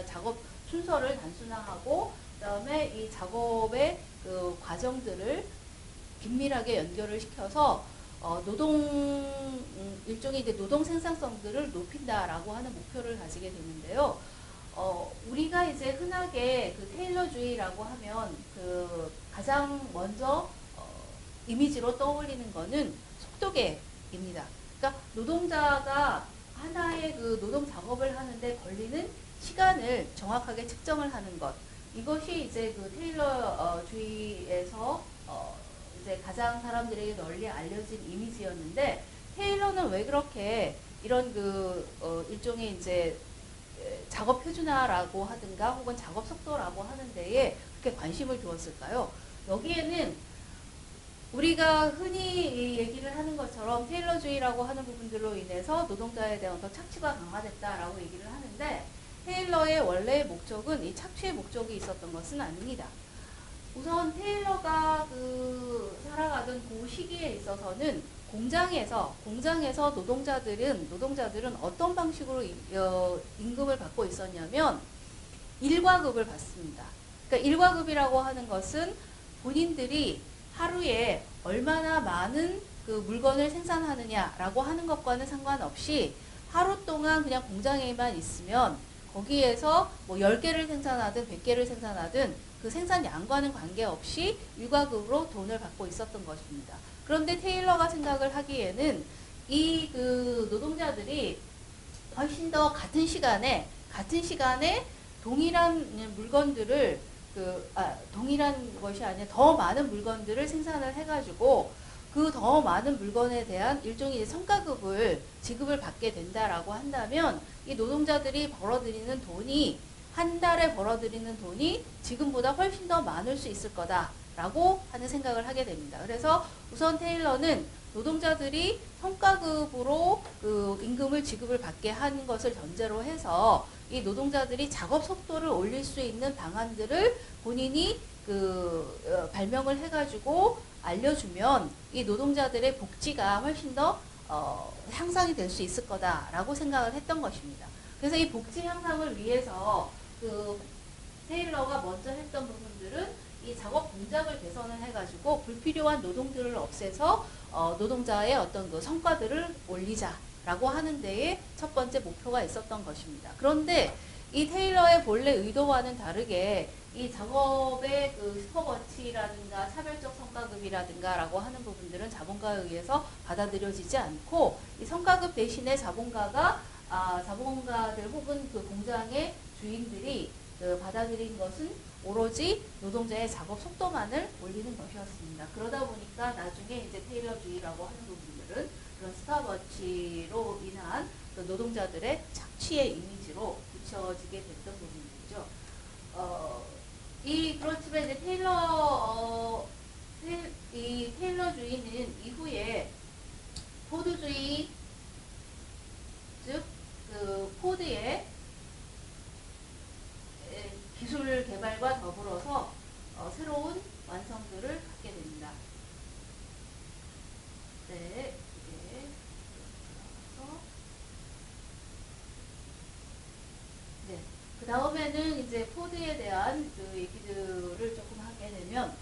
작업 순서를 단순화하고 그다음에 이 작업의 과정들을 긴밀하게 연결을 시켜서 일종의 이제 노동 생산성들을 높인다라고 하는 목표를 가지게 되는데요. 우리가 이제 흔하게 테일러주의라고 하면 가장 먼저 이미지로 떠올리는 거는 속도계입니다. 그러니까 노동자가 하나의 노동 작업을 하는데 걸리는 시간을 정확하게 측정을 하는 것. 이것이 이제 테일러주의에서 이제 가장 사람들에게 널리 알려진 이미지였는데, 테일러는 왜 그렇게 이런 일종의 이제 작업 표준화라고 하든가 혹은 작업 속도라고 하는 데에 그렇게 관심을 두었을까요? 여기에는 우리가 흔히 얘기를 하는 것처럼 테일러주의라고 하는 부분들로 인해서 노동자에 대한 어떤 착취가 강화됐다라고 얘기를 하는데, 테일러의 원래의 목적은 이 착취의 목적이 있었던 것은 아닙니다. 우선 테일러가 살아가던 그 시기에 있어서는 공장에서 노동자들은 어떤 방식으로 임금을 받고 있었냐면 1과급을 받습니다. 그러니까 1과급이라고 하는 것은 본인들이 하루에 얼마나 많은 물건을 생산하느냐라고 하는 것과는 상관없이 하루 동안 그냥 공장에만 있으면 거기에서 뭐 10개를 생산하든 100개를 생산하든 그 생산량과는 관계없이 1과급으로 돈을 받고 있었던 것입니다. 그런데 테일러가 생각을 하기에는 이 노동자들이 훨씬 더 같은 시간에 동일한 물건들을 동일한 것이 아니라 더 많은 물건들을 생산을 해가지고 그 더 많은 물건에 대한 일종의 성과급을 지급을 받게 된다라고 한다면 이 노동자들이 벌어들이는 돈이 한 달에 벌어들이는 돈이 지금보다 훨씬 더 많을 수 있을 거다라고 하는 생각을 하게 됩니다. 그래서 우선 테일러는 노동자들이 성과급으로 임금을 지급을 받게 하는 것을 전제로 해서 이 노동자들이 작업 속도를 올릴 수 있는 방안들을 본인이 발명을 해가지고 알려주면 이 노동자들의 복지가 훨씬 더 향상이 될 수 있을 거다라고 생각을 했던 것입니다. 그래서 이 복지 향상을 위해서 테일러가 먼저 했던 부분들은 이 작업 공작을 개선을 해가지고 불필요한 노동들을 없애서 노동자의 어떤 성과들을 올리자라고 하는 데에 첫 번째 목표가 있었던 것입니다. 그런데 이 테일러의 본래 의도와는 다르게 이 작업의 스톱워치라든가 차별적 성과급이라든가 라고 하는 부분들은 자본가에 의해서 받아들여지지 않고 이 성과급 대신에 자본가가 자본가들 혹은 그 공장의 주인들이 받아들인 것은 오로지 노동자의 작업 속도만을 올리는 것이었습니다. 그러다 보니까 나중에 이제 테일러주의라고 하는 부분들은 그런 스탑워치로 인한 그 노동자들의 착취의 이미지로 붙여지게 됐던 부분이죠. 그렇지만 이제 이 테일러주의는 이후에 포드주의, 즉 그 포드의 기술 개발과 더불어서 새로운 완성들을 갖게 됩니다. 네, 이게 들어가서 네, 그 다음에는 이제 포드에 대한 그 얘기들을 조금 하게 되면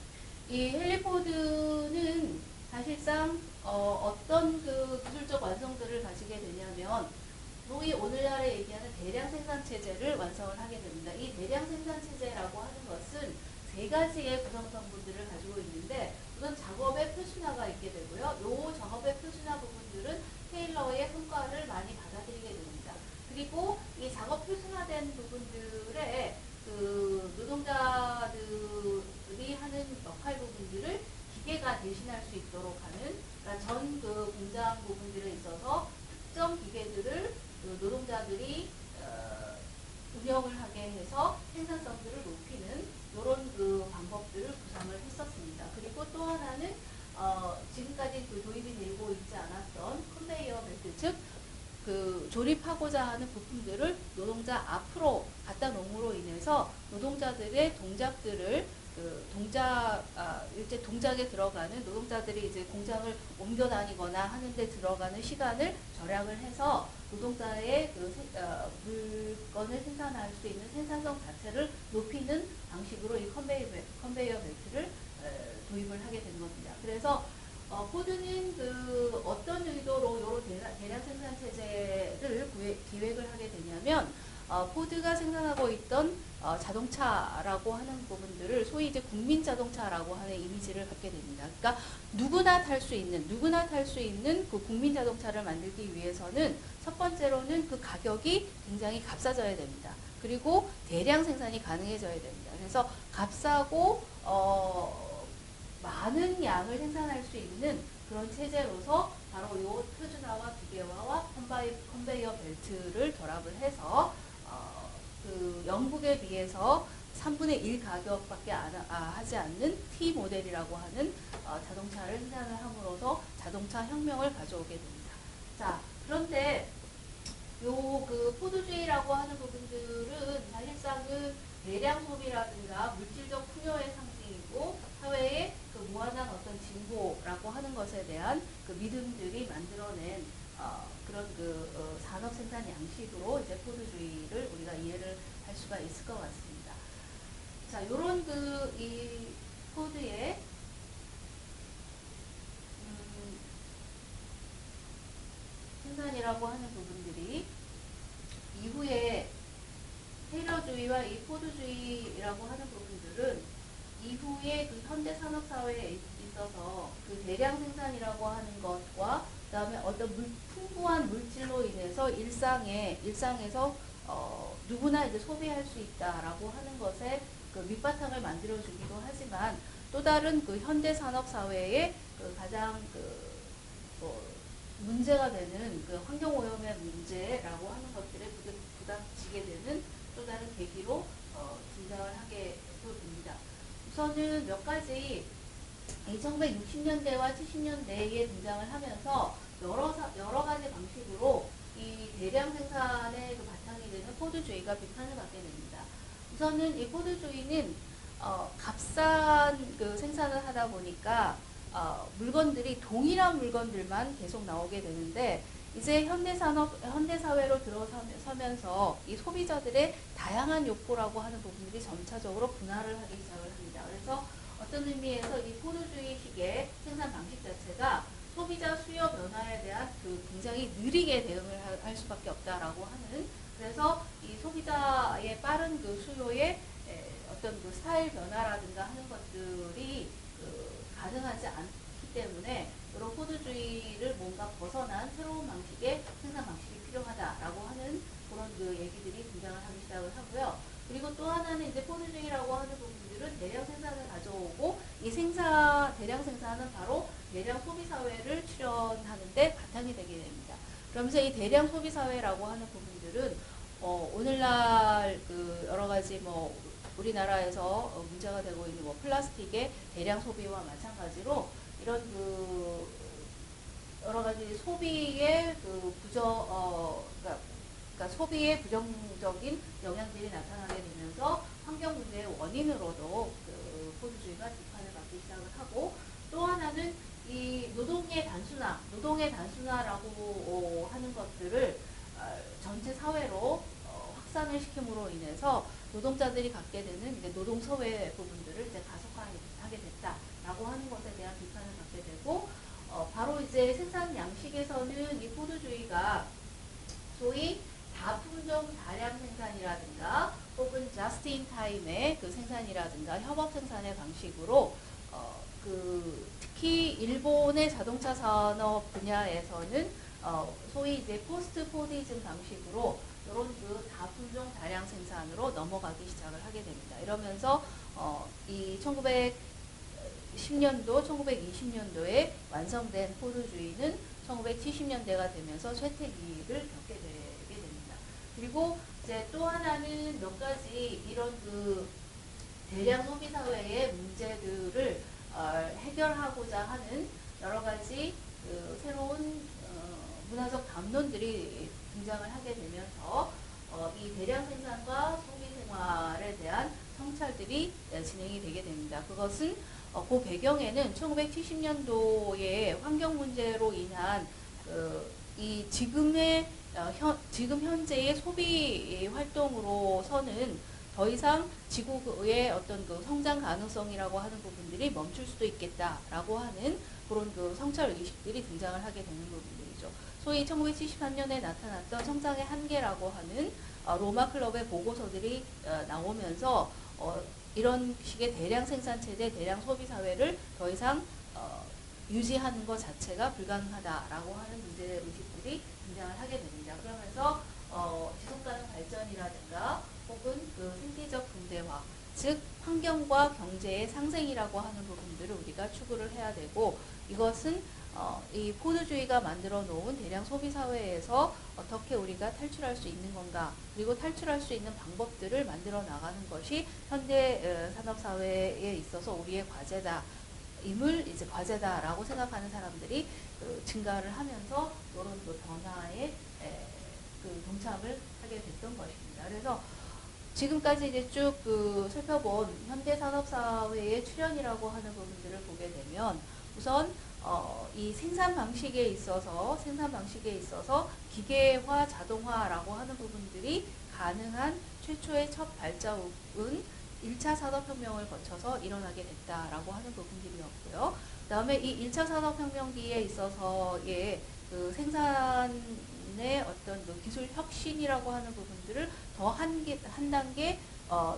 이 헨리 포드는 사실상 어떤 그 기술적 완성들을 가지게 되냐면 소위 오늘날에 얘기하는 대량 생산 체제를 완성을 하게 됩니다. 이 대량 생산 체제라고 하는 것은 세 가지의 구성 성분들을 가지고 있는데 우선 작업의 표준화가 있게 되고요. 요 작업의 표준화 부분들은 테일러의 성과를 많이 받아들이게 됩니다. 그리고 이 작업 표준화된 부분들의 그 노동자들이 하는 역할 부분들을 기계가 대신할 수 있도록 하는, 그러니까 전 그 공장 부분들에 있어서 특정 기계들을 그 노동자들이 운영을 하게 해서 생산성들을 높이는 이런 그 방법들을 구상을 했었습니다. 그리고 또 하나는 지금까지 그 도입이 되고 있지 않았던 컨베이어 벨트, 즉 그 조립하고자 하는 부품들을 노동자 앞으로 갖다 놓음으로 인해서 노동자들의 동작들을 일제 동작에 들어가는 노동자들이 이제 공장을 옮겨 다니거나 하는데 들어가는 시간을 절약을 해서 노동자의 물건을 생산할 수 있는 생산성 자체를 높이는 방식으로 이 컨베이어 벨트를 도입을 하게 된 겁니다. 그래서 포드는 그 어떤 의도로 요 대량 생산 체제를 기획을 하게 되냐면 포드가 생산하고 있던 자동차라고 하는 부분들을 소위 이제 국민 자동차라고 하는 이미지를 갖게 됩니다. 그러니까 누구나 탈 수 있는 그 국민 자동차를 만들기 위해서는 첫 번째로는 그 가격이 굉장히 값싸져야 됩니다. 그리고 대량 생산이 가능해져야 됩니다. 그래서 값싸고 많은 양을 생산할 수 있는 그런 체제로서 바로 이 표준화와 기계화와 컨베이어 벨트를 결합을 해서 그 영국에 비해서 3분의 1 가격밖에 하지 않는 T 모델이라고 하는 자동차를 생산을 함으로써 자동차 혁명을 가져오게 됩니다. 자, 그런데 요 그 포드주의라고 하는 부분들은 사실상은 대량 소비라든가 물질적 풍요의 상징이고 사회의 그 무한한 어떤 진보라고 하는 것에 대한 그 믿음들이 만들어낸 그런 그 산업 생산 양식으로 이제 포드주의를 우리가 이해를 할 수가 있을 것 같습니다. 자, 요런 이 포드의 생산이라고 하는 부분들이 이후에 테일러주의와 이 포드주의라고 하는 부분들은 이후에 그 현대 산업 사회에 있어서 그 대량 생산이라고 하는 것과 그다음에 어떤 풍부한 물질로 인해서 일상에서 누구나 이제 소비할 수 있다라고 하는 것에 그 밑바탕을 만들어주기도 하지만 또 다른 그 현대 산업 사회의 그 가장 문제가 되는 그 환경오염의 문제라고 하는 것들에 부닥치게 되는 또 다른 계기로 등장을 하게 됩니다. 우선은 몇 가지 1960년대와 70년대에 등장을 하면서 여러 가지 방식으로 이 대량 생산의 그 바탕이 되는 포드주의가 비판을 받게 됩니다. 우선은 이 포드주의는 값싼 그 생산을 하다 보니까 물건들이 동일한 물건들만 계속 나오게 되는데 이제 현대사회로 들어서면서 이 소비자들의 다양한 욕구라고 하는 부분들이 점차적으로 분화를 하기 시작을 합니다. 그래서 어떤 의미에서 이 포드주의식의 생산 방식 자체가 소비자 수요 변화에 대한 그 굉장히 느리게 대응을 할 수밖에 없다라고 하는, 그래서 이 소비자의 빠른 그 수요에 어떤 그 스타일 변화라든가 하는 것들이 가능하지 않기 때문에 이런 포드주의를 뭔가 벗어난 새로운 방식의 생산 방식이 필요하다라고 하는 그런 그 얘기들이 등장을 하기 시작을 하고요. 그리고 또 하나는 이제 포드주의라고 하는 부분들은 대량 생산을 가져오고 이 대량 생산은 바로 대량 소비 사회를 출현하는데 바탕이 되게 됩니다. 그러면서 이 대량 소비 사회라고 하는 부분들은 오늘날 그 여러 가지 뭐 우리나라에서 문제가 되고 있는 뭐 플라스틱의 대량 소비와 마찬가지로 이런 그 여러 가지 소비의 그 그러니까 소비의 부정적인 영향들이 나타나게 되면서 환경 문제의 원인으로도 그 포드주의가 비판을 받기 시작을 하고, 또 하나는 이 노동의 단순화라고 하는 것들을 전체 사회로 확산을 시킴으로 인해서 노동자들이 갖게 되는 이제 노동소외 부분들을 이제 가속화하게 됐다라고 하는 것에 대한 비판을 받게 되고, 바로 이제 생산 양식에서는 이 포드주의가 소위 다품종 다량 생산이라든가 혹은 just in time의 그 생산이라든가 협업 생산의 방식으로 특히 일본의 자동차 산업 분야에서는 소위 이제 포스트 포디즘 방식으로 이런 그 다품종 다량 생산으로 넘어가기 시작을 하게 됩니다. 이러면서 이 1910년도, 1920년도에 완성된 포드주의는 1970년대가 되면서 쇠퇴기를 겪게 되게 됩니다. 그리고 이제 또 하나는 몇 가지 이런 그 대량 소비 사회의 문제들을 해결하고자 하는 여러 가지 그 새로운 문화적 담론들이 등장을 하게 되면서 이 대량 생산과 소비 생활에 대한 성찰들이 진행이 되게 됩니다. 그것은 그 배경에는 1970년도의 환경 문제로 인한 이 지금 현재의 소비 활동으로서는 더 이상 지구의 어떤 그 성장 가능성이라고 하는 부분들이 멈출 수도 있겠다라고 하는 그런 그 성찰 의식들이 등장을 하게 되는 부분들이죠. 소위 1973년에 나타났던 성장의 한계라고 하는 로마 클럽의 보고서들이 나오면서 이런 식의 대량 생산 체제, 대량 소비 사회를 더 이상 유지하는 것 자체가 불가능하다라고 하는 문제 의식들이 등장을 하게 됩니다. 그러면서 지속가능 발전이라든가 혹은 그 생태적 근대화, 즉 환경과 경제의 상생이라고 하는 부분들을 우리가 추구를 해야 되고, 이것은 이 포드주의가 만들어 놓은 대량 소비 사회에서 어떻게 우리가 탈출할 수 있는 건가, 그리고 탈출할 수 있는 방법들을 만들어 나가는 것이 현대 산업 사회에 있어서 우리의 과제다. 이제 과제다라고 생각하는 사람들이 증가를 하면서 이런 그 변화에 그 동참을 하게 됐던 것입니다. 그래서 지금까지 이제 쭉 살펴본 현대 산업 사회의 출현이라고 하는 부분들을 보게 되면 우선 이 생산 방식에 있어서 기계화, 자동화라고 하는 부분들이 가능한 최초의 첫 발자국은 1차 산업혁명을 거쳐서 일어나게 됐다라고 하는 부분들이었고요. 그 다음에 이 1차 산업혁명기에 있어서의 그 생산의 어떤 그 기술 혁신이라고 하는 부분들을 더 한 단계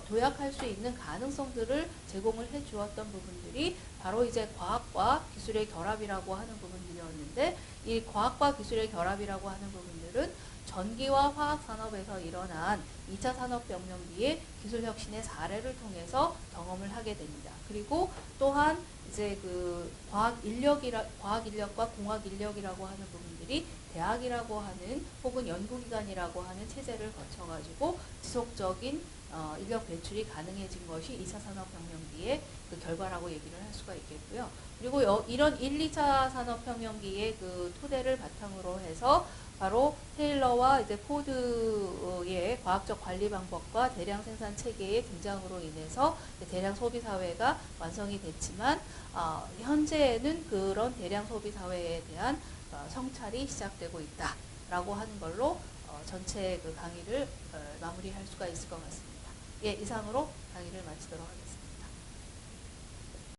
도약할 수 있는 가능성들을 제공을 해 주었던 부분들이 바로 이제 과학과 기술의 결합이라고 하는 부분들이었는데, 이 과학과 기술의 결합이라고 하는 부분들은 전기와 화학 산업에서 일어난 2차 산업혁명기의 기술 혁신의 사례를 통해서 경험을 하게 됩니다. 그리고 또한 이제 그 과학 인력과 공학 인력이라고 하는 부분들이 대학이라고 하는 혹은 연구기관이라고 하는 체제를 거쳐가지고 지속적인 인력 배출이 가능해진 것이 2차 산업혁명기의 그 결과라고 얘기를 할 수가 있겠고요. 그리고 이런 1, 2차 산업혁명기의 그 토대를 바탕으로 해서 바로 테일러와 이제 포드의 과학적 관리 방법과 대량 생산 체계의 등장으로 인해서 대량 소비 사회가 완성이 됐지만, 현재는 그런 대량 소비 사회에 대한 성찰이 시작되고 있다라고 하는 걸로 전체 그 강의를 마무리할 수가 있을 것 같습니다. 예, 이상으로 강의를 마치도록 하겠습니다.